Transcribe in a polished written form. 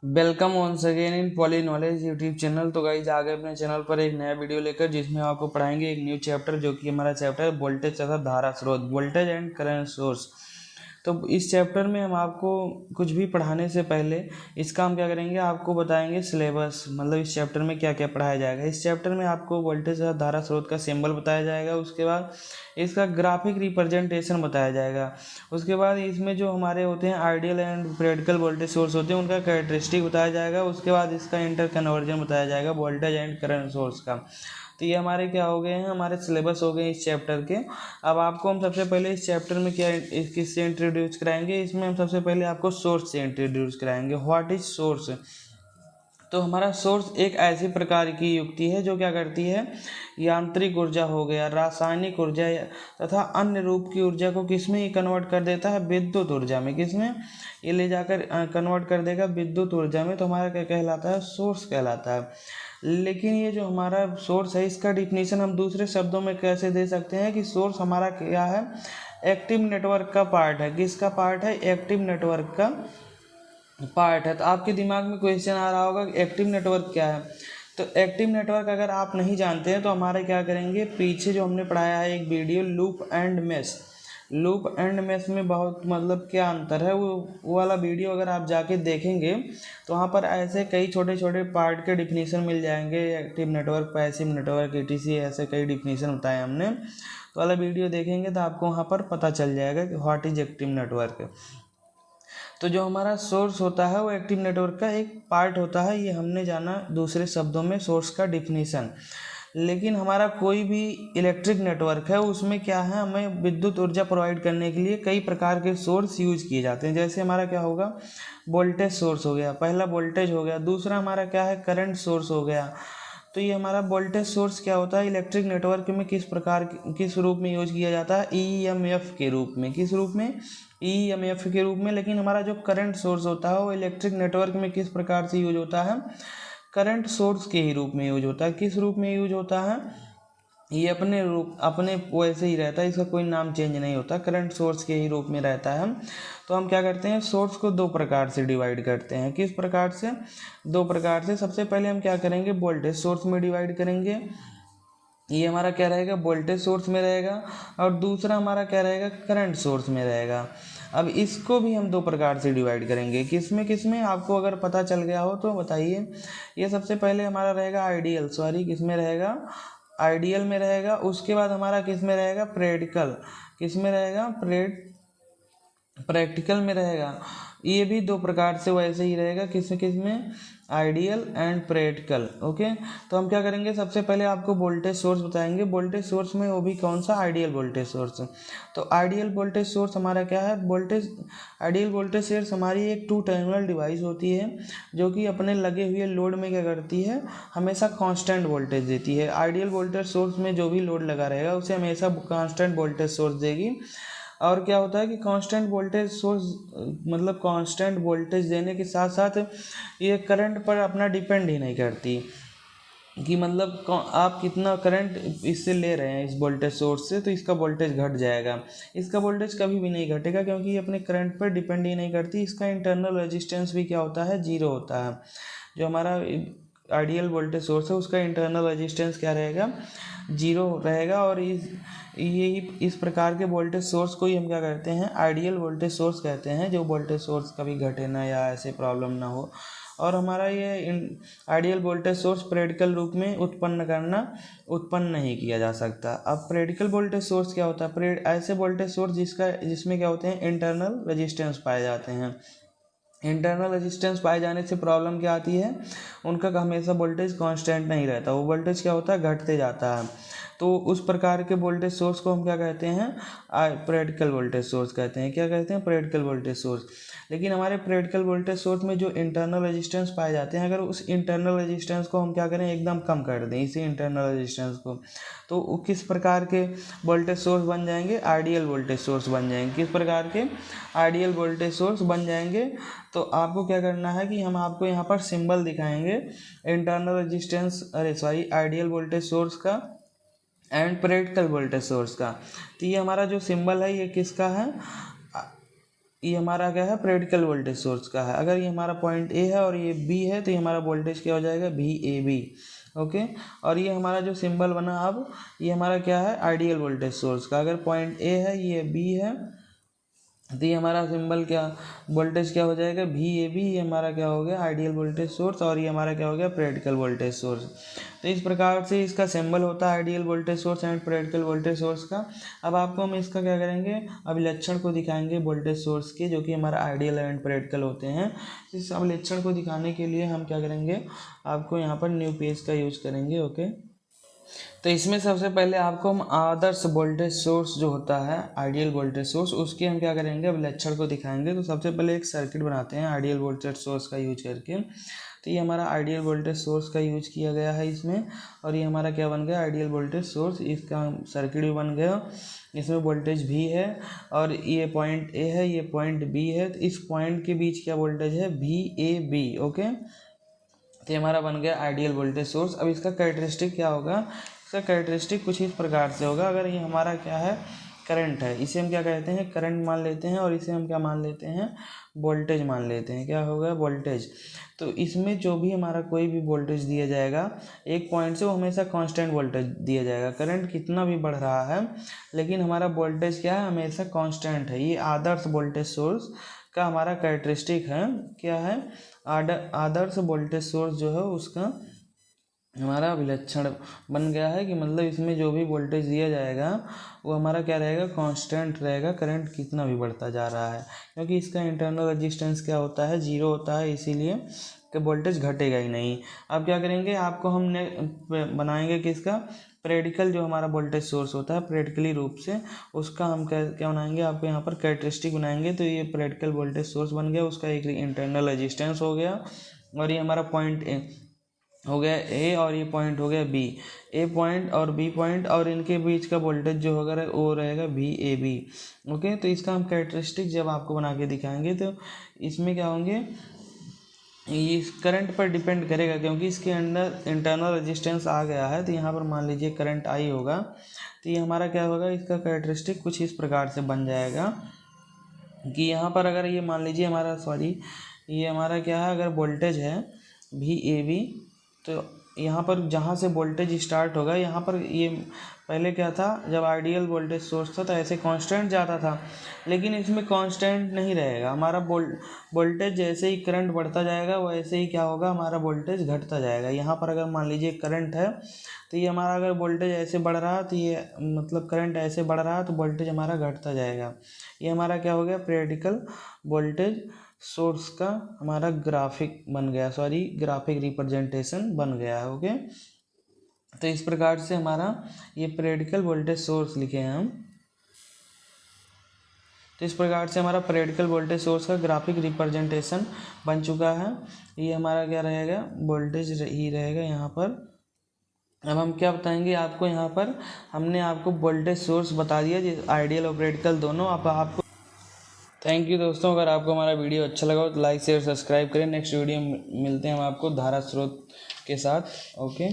Welcome once again in Poly Knowledge YouTube channel. तो guys आ गए अपने चैनल पर एक नया वीडियो लेकर, जिसमें आपको पढ़ाएंगे एक न्यू चैप्टर, जो कि हमारा चैप्टर है वोल्टेज तथा धारा स्रोत, वोल्टेज एंड करंट सोर्स। तो इस चैप्टर में हम आपको कुछ भी पढ़ाने से पहले इसका हम क्या करेंगे, आपको बताएंगे सिलेबस, मतलब इस चैप्टर में क्या क्या पढ़ाया जाएगा। इस चैप्टर में आपको वोल्टेज तथा धारा स्रोत का सिंबल बताया जाएगा, उसके बाद इसका ग्राफिक रिप्रेजेंटेशन बताया जाएगा, उसके बाद इसमें जो हमारे होते हैं ideal and practical voltage source होते हैं उनका कैरेक्टरिस्टिक बताया जाएगा, उसके बाद इसका इंटर कन्वर्जन बताया जाएगा वोल्टेज एंड करंट सोर्स का। तो ये हमारे क्या हो गए हैं, हमारे सिलेबस हो गए इस चैप्टर के। अब आपको हम सबसे पहले इस चैप्टर में क्या किससे इंट्रोड्यूस कराएंगे, इसमें हम सबसे पहले आपको सोर्स से इंट्रोड्यूस कराएंगे। What is source. तो हमारा सोर्स एक ऐसी प्रकार की युक्ति है जो क्या करती है, यांत्रिक ऊर्जा हो गया, रासायनिक ऊर्जा तथा अन्य रूप की ऊर्जा को किस में कन्वर्ट कर देता है, विद्युत ऊर्जा में। किस में ये ले जाकर कन्वर्ट कर देगा, विद्युत ऊर्जा में। तो हमारा क्या कहलाता है, सोर्स कहलाता है। लेकिन ये जो हमारा सोर्स है, इसका डिफिनीशन हम दूसरे शब्दों में कैसे दे सकते हैं कि सोर्स हमारा क्या है, एक्टिव नेटवर्क का पार्ट है। किसका पार्ट है, एक्टिव नेटवर्क का पार्ट है। तो आपके दिमाग में क्वेश्चन आ रहा होगा कि एक्टिव नेटवर्क क्या है। तो एक्टिव नेटवर्क अगर आप नहीं जानते हैं तो हमारे क्या करेंगे, पीछे जो हमने पढ़ाया है एक video loop and mesh, loop and mesh में बहुत मतलब क्या अंतर है, वो वाला वीडियो अगर आप जाके देखेंगे तो वहाँ पर ऐसे कई छोटे छोटे पार्ट के डिफिनीशन मिल जाएंगे। Active network, passive network, ETC, ऐसे कई डिफिनीशन बताए हमने। तो वाला वीडियो देखेंगे तो आपको वहाँ पर पता चल जाएगा कि व्हाट इज एक्टिव नेटवर्क। तो जो हमारा सोर्स होता है वो एक्टिव नेटवर्क का एक पार्ट होता है, ये हमने जाना दूसरे शब्दों में सोर्स का डिफिनीशन। लेकिन हमारा कोई भी इलेक्ट्रिक नेटवर्क है उसमें क्या है, हमें विद्युत ऊर्जा प्रोवाइड करने के लिए कई प्रकार के सोर्स यूज किए जाते हैं। जैसे हमारा क्या होगा, वोल्टेज सोर्स हो गया, पहला वोल्टेज हो गया, दूसरा हमारा क्या है, करंट सोर्स हो गया। तो ये हमारा वोल्टेज सोर्स क्या होता है, इलेक्ट्रिक नेटवर्क में किस प्रकार किस रूप में यूज किया जाता है, EMF के रूप में। किस रूप में, EMF के रूप में। लेकिन हमारा जो करंट सोर्स होता है वो इलेक्ट्रिक नेटवर्क में किस प्रकार से यूज होता है, करंट सोर्स के ही रूप में यूज होता है। किस रूप में यूज होता है, ये अपने रूप अपने वैसे ही रहता है, इसका कोई नाम चेंज नहीं होता, करंट सोर्स के ही रूप में रहता है। तो हम क्या करते हैं, सोर्स को दो प्रकार से डिवाइड करते हैं। किस प्रकार से, दो प्रकार से। सबसे पहले हम क्या करेंगे, वोल्टेज सोर्स में डिवाइड करेंगे, ये हमारा क्या रहेगा, वोल्टेज सोर्स में रहेगा। और दूसरा हमारा क्या रहेगा, करंट सोर्स में रहेगा। अब इसको भी हम दो प्रकार से डिवाइड करेंगे। किसमें किसमें, आपको अगर पता चल गया हो तो बताइए। ये सबसे पहले हमारा रहेगा आइडियल, सॉरी किसमें रहेगा, आइडियल में रहेगा। उसके बाद हमारा किस में रहेगा, प्रैक्टिकल। किस में रहेगा, प्रैक्टिकल में रहेगा। ये भी दो प्रकार से वैसे ही रहेगा, किस किस में, आइडियल एंड प्रैक्टिकल। ओके। तो हम क्या करेंगे, सबसे पहले आपको वोल्टेज सोर्स बताएंगे। वोल्टेज सोर्स में वो भी कौन सा, आइडियल वोल्टेज सोर्स। तो आइडियल वोल्टेज सोर्स हमारा क्या है, वोल्टेज आइडियल वोल्टेज सोर्स हमारी एक टू टर्मिनल डिवाइस होती है, जो कि अपने लगे हुए लोड में क्या करती है, हमेशा कांस्टेंट वोल्टेज देती है। आइडियल वोल्टेज सोर्स में जो भी लोड लगा रहेगा उसे हमेशा कांस्टेंट वोल्टेज सोर्स देगी। और क्या होता है कि कांस्टेंट वोल्टेज सोर्स मतलब कांस्टेंट वोल्टेज देने के साथ साथ ये करंट पर अपना डिपेंड ही नहीं करती, कि मतलब आप कितना करंट इससे ले रहे हैं, इस वोल्टेज सोर्स से, तो इसका वोल्टेज घट जाएगा। इसका वोल्टेज कभी भी नहीं घटेगा, क्योंकि ये अपने करंट पर डिपेंड ही नहीं करती। इसका इंटरनल रेजिस्टेंस भी क्या होता है, जीरो होता है। जो हमारा आइडियल वोल्टेज सोर्स है उसका इंटरनल रेजिस्टेंस क्या रहेगा, जीरो रहेगा। और इस प्रकार के वोल्टेज सोर्स को ही हम क्या कहते हैं, आइडियल वोल्टेज सोर्स कहते हैं, जो वोल्टेज सोर्स कभी घटे ना या ऐसे प्रॉब्लम ना हो। और हमारा ये आइडियल वोल्टेज सोर्स प्रैक्टिकल रूप में उत्पन्न नहीं किया जा सकता। अब प्रैक्टिकल वोल्टेज सोर्स क्या होता है, ऐसे वोल्टेज सोर्स जिसमें क्या होते हैं, इंटरनल रेजिस्टेंस पाए जाते हैं। इंटरनल रेजिस्टेंस पाए जाने से प्रॉब्लम क्या आती है, उनका हमेशा वोल्टेज कांस्टेंट नहीं रहता, वो वोल्टेज क्या होता है, घटते जाता है। तो उस प्रकार के वोल्टेज सोर्स को हम क्या कहते हैं, प्रैक्टिकल वोल्टेज सोर्स कहते हैं। क्या कहते हैं, प्रैक्टिकल वोल्टेज सोर्स। लेकिन हमारे प्रैक्टिकल वोल्टेज सोर्स में जो इंटरनल रेजिस्टेंस पाए जाते हैं, अगर उस इंटरनल रेजिस्टेंस को हम क्या करें, एकदम कम कर दें इसी इंटरनल रेजिस्टेंस को, तो वो किस प्रकार के वोल्टेज सोर्स बन जाएंगे, आइडियल वोल्टेज सोर्स बन जाएंगे। किस प्रकार के, आइडियल वोल्टेज सोर्स बन जाएंगे। तो आपको क्या करना है कि हम आपको यहाँ पर सिंबल दिखाएंगे internal resistance, ideal voltage source का एंड प्रैक्टिकल वोल्टेज सोर्स का। तो ये हमारा जो सिंबल है ये किसका है, ये हमारा क्या है, प्रैक्टिकल वोल्टेज सोर्स का है। अगर ये हमारा पॉइंट ए है और ये बी है तो ये हमारा वोल्टेज क्या हो जाएगा, वी ए बी। ओके, और ये हमारा जो सिंबल बना अब, ये हमारा क्या है, आइडियल वोल्टेज सोर्स का। अगर पॉइंट ए है, ये बी है, तो ये हमारा सिंबल क्या, वोल्टेज क्या हो जाएगा, वी ए बी। ये हमारा क्या हो गया, आइडियल वोल्टेज सोर्स, और ये हमारा क्या हो गया, प्रैक्टिकल वोल्टेज सोर्स। तो इस प्रकार से इसका सिंबल होता है ideal voltage source and practical voltage source का। अब आपको हम इसका क्या करेंगे, अभिलक्षण को दिखाएंगे वोल्टेज सोर्स के, जो कि हमारा आइडियल एंड प्रैक्टिकल होते हैं। इस अभिलक्षण को दिखाने के लिए हम क्या करेंगे, आपको यहाँ पर न्यू पेज का यूज करेंगे। ओके, तो इसमें सबसे पहले आपको हम आदर्श वोल्टेज सोर्स जो होता है, आइडियल वोल्टेज सोर्स, उसके हम क्या करेंगे, अभिलक्षण को दिखाएंगे। तो सबसे पहले एक सर्किट बनाते हैं आइडियल वोल्टेज सोर्स का यूज करके। तो ये हमारा आइडियल वोल्टेज सोर्स का यूज किया गया है इसमें, और ये हमारा क्या बन गया, आइडियल वोल्टेज सोर्स। इसका सर्किट भी बन गया, इसमें वोल्टेज भी है, और ये पॉइंट ए है, ये पॉइंट बी है। तो इस पॉइंट के बीच क्या वोल्टेज है, वी ए बी। ओके, तो ये हमारा बन गया आइडियल वोल्टेज सोर्स। अब इसका कैरेक्टरिस्टिक क्या होगा, इसका कैरेक्टरिस्टिक कुछ इस प्रकार से होगा। अगर ये हमारा क्या है, करंट है, इसे हम क्या कहते हैं, करंट मान लेते हैं, और इसे हम क्या मान लेते हैं, वोल्टेज मान लेते हैं। क्या होगा, वोल्टेज। तो इसमें जो भी हमारा कोई भी वोल्टेज दिया जाएगा एक पॉइंट से, वो हमेशा कांस्टेंट वोल्टेज दिया जाएगा। करंट कितना भी बढ़ रहा है, लेकिन हमारा वोल्टेज क्या है, हमेशा कांस्टेंट है। ये आदर्श वोल्टेज सोर्स का हमारा कैरेक्टरिस्टिक है। क्या है, आदर्श वोल्टेज सोर्स जो है उसका हमारा विलक्षण बन गया है, कि मतलब इसमें जो भी वोल्टेज दिया जाएगा वो हमारा क्या रहेगा, कांस्टेंट रहेगा। करंट कितना भी बढ़ता जा रहा है, क्योंकि इसका इंटरनल रेजिस्टेंस क्या होता है, जीरो होता है, इसीलिए कि वोल्टेज घटेगा ही नहीं। अब क्या करेंगे, आपको हमने बनाएंगे किसका, प्रैक्टिकल जो हमारा वोल्टेज सोर्स होता है प्रैक्टिकली रूप से, उसका हम क्या बनाएंगे, आपको यहाँ पर कैरेक्टरिस्टिक बनाएंगे। तो ये प्रैक्टिकल वोल्टेज सोर्स बन गया, उसका एक इंटरनल रेजिस्टेंस हो गया, और ये हमारा पॉइंट ए हो गया ए, और ये पॉइंट हो गया बी। ए पॉइंट और बी पॉइंट, और इनके बीच का वोल्टेज जो होगा वो रहेगा वी ए बी। ओके, तो इसका हम कैरेक्टरिस्टिक जब आपको बना के दिखाएंगे तो इसमें क्या होंगे, ये करंट पर डिपेंड करेगा, क्योंकि इसके अंदर इंटरनल रेजिस्टेंस आ गया है। तो यहाँ पर मान लीजिए करंट आई होगा, तो ये हमारा क्या होगा, इसका कैरेक्टरिस्टिक कुछ इस प्रकार से बन जाएगा कि यहाँ पर अगर ये मान लीजिए हमारा, ये हमारा क्या है, अगर वोल्टेज है वी ए बी, तो यहाँ पर जहाँ से वोल्टेज स्टार्ट होगा, यहाँ पर ये पहले क्या था, जब आइडियल वोल्टेज सोर्स था तो ऐसे कांस्टेंट जाता था, लेकिन इसमें कांस्टेंट नहीं रहेगा। हमारा वोल्टेज जैसे ही करंट बढ़ता जाएगा वैसे ही क्या होगा, हमारा वोल्टेज घटता जाएगा। यहाँ पर अगर मान लीजिए करंट है, तो ये हमारा अगर वोल्टेज ऐसे बढ़ रहा है, तो ये मतलब करंट ऐसे बढ़ रहा है तो वोल्टेज हमारा घटता जाएगा। ये हमारा क्या हो गया, प्रैक्टिकल वोल्टेज सोर्स का हमारा ग्राफिक बन गया, ग्राफिक रिप्रेजेंटेशन बन गया है। ओके, तो इस प्रकार से हमारा ये प्रैक्टिकल वोल्टेज सोर्स लिखे हैं हम। तो इस प्रकार से हमारा प्रैक्टिकल वोल्टेज सोर्स का ग्राफिक रिप्रेजेंटेशन बन चुका है। ये हमारा क्या रहेगा, वोल्टेज ही रहेगा यहाँ पर। अब हम क्या बताएंगे आपको, यहाँ पर हमने आपको वोल्टेज सोर्स बता दिया, जिस आइडियल और प्रैक्टिकल दोनों। अब आपको थैंक यू दोस्तों। अगर आपको हमारा वीडियो अच्छा लगा हो तो लाइक शेयर सब्सक्राइब करें। नेक्स्ट वीडियो मिलते हैं हम आपको धारा स्रोत के साथ। ओके।